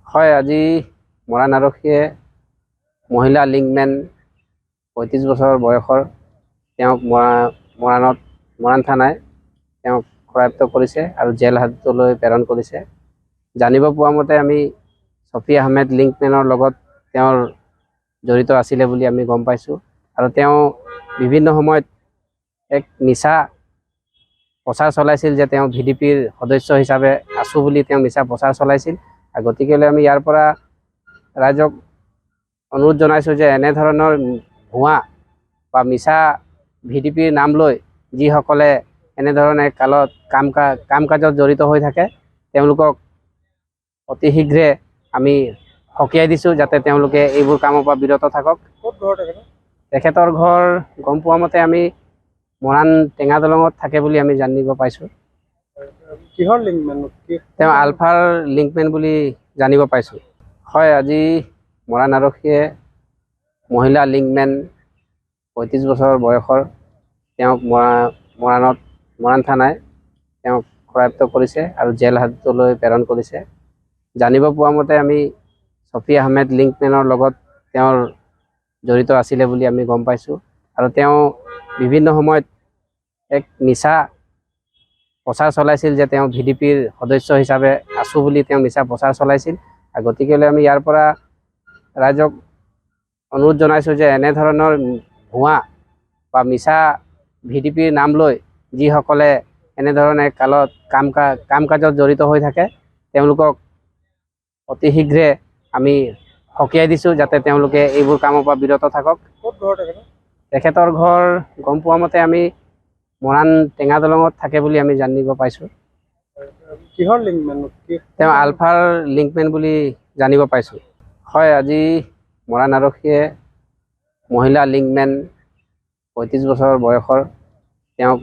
হয়, আজি মৰাণ আৰক্ষীয়ে মহিলা লিংকমেন ৩৫ বছৰ বয়সৰ তেওঁক মৰাণ থানায় তেওঁক কৰায়ত্ব কৰিছে আৰু জেল হাজতলৈ প্ৰেৰণ কৰিছে। জানিব পোৱা মতে আমি ছফি আহমেদ লিংকমেনৰ লগত তেওঁৰ জড়িত আছিলে বুলি আমি গম পাইছোঁ আৰু তেওঁ বিভিন্ন সময়ত এক মিছা প্ৰচাৰ চলাইছিল যে তেওঁ VDPৰ সদস্য হিচাপে আছোঁ বুলি তেওঁ মিছা প্ৰচাৰ চলাইছিল। গতিকেলৈ আমি ইয়াৰ পৰা ৰাইজক অনুৰোধ জনাইছোঁ যে এনেধৰণৰ ভুৱা বা মিছা VDPৰ নাম লৈ যিসকলে এনেধৰণে কাম কাজত জড়িত হৈ থাকে তেওঁলোকক অতি শীঘ্ৰে আমি সকীয়াই দিছোঁ যাতে তেওঁলোকে এইবোৰ কামৰ পৰা বিৰত থাকক। তেখেতৰ ঘৰ গম পোৱা মতে আমি মৰাণ টেঙা দলঙত থাকে বুলি আমি জানিব পাইছোঁ। কিহৰ লিংকমেন? তেওঁ আলফাৰ লিংকমেন বুলি জানিব পাইছোঁ। হয়, আজি মৰাণ আৰক্ষীয়ে মহিলা লিংকমেন ৩৫ বছৰ বয়সৰ তেওঁক মৰাণ থানায় তেওঁক কৰায়ত্ব কৰিছে আৰু জেল হাজতলৈ প্ৰেৰণ কৰিছে। জানিব পোৱা মতে আমি ছফি আহমেদ লিংকমেনৰ লগত তেওঁৰ জড়িত আছিলে বুলি আমি গম পাইছোঁ আৰু তেওঁ বিভিন্ন সময়ত এক মিছা প্ৰচাৰ চলাইছিল যে তেওঁ VDPৰ সদস্য হিচাপে আছোঁ বুলি তেওঁ মিছা প্ৰচাৰ চলাইছিল। গতিকেলৈ আমি ইয়াৰ পৰা ৰাইজক অনুৰোধ জনাইছোঁ যে এনেধৰণৰ ভুৱা বা মিছা VDPৰ নাম লৈ যিসকলে এনেধৰণে কাম কাজত জড়িত হৈ থাকে তেওঁলোকক অতি শীঘ্ৰে আমি সকীয়াই দিছোঁ যাতে তেওঁলোকে এইবোৰ কামৰ পৰা বিৰত থাকক। তেখেতৰ ঘৰ গম পোৱা মতে আমি মৰাণ টেঙা দলঙত থাকে বুলি আমি জানিব পাইছোঁ। কিহৰ লিংকমেন? তেওঁ আলফাৰ লিংকমেন বুলি জানিব পাইছোঁ। হয়, আজি মৰাণ আৰক্ষীয়ে মহিলা লিংকমেন ৩৫ বছৰ বয়সৰ তেওঁক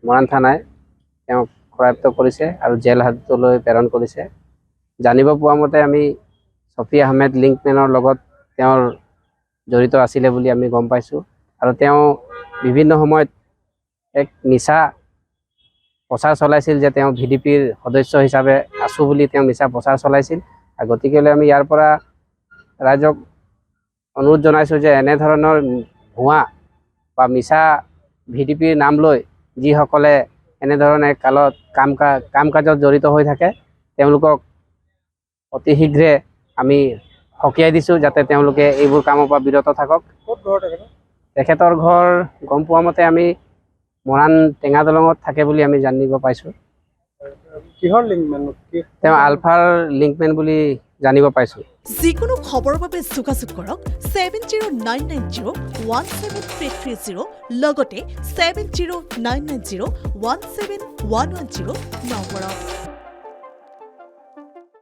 মৰাণ থানায় তেওঁক কৰায়ত্ব কৰিছে আৰু জেল হাজতলৈ প্ৰেৰণ কৰিছে। জানিব পোৱা মতে আমি ছফি আহমেদ লিংকমেনৰ লগত তেওঁৰ জড়িত আছিলে বুলি আমি গম পাইছোঁ আৰু তেওঁ বিভিন্ন সময়ত এক মিছা প্ৰচাৰ চলাইছিল যে তেওঁ VDPৰ সদস্য হিচাপে আছোঁ বুলি তেওঁ মিছা প্ৰচাৰ চলাইছিল। গতিকেলৈ আমি ইয়াৰ পৰা ৰাইজক অনুৰোধ জনাইছোঁ যে এনেধৰণৰ ভুৱা বা মিছা VDPৰ নাম লৈ যিসকলে এনেধৰণে কাম কাজত জড়িত হৈ থাকে তেওঁলোকক অতি শীঘ্ৰে আমি সকীয়াই দিছোঁ যাতে তেওঁলোকে এইবোৰ কামৰ পৰা বিৰত থাকক। তেখেতৰ ঘৰ গম পোৱা মতে আমি মৰাণ টেঙা দলঙত থাকে বুলি আমি জানিব পাইছোঁ। কিহৰ লিংকমেন? তেওঁ আলফাৰ লিংকমেন বুলি জানিব পাইছোঁ। যিকোনো খবৰৰ বাবে যোগাযোগ কৰক 7099017330 লগতে 7099017110 নম্বৰত।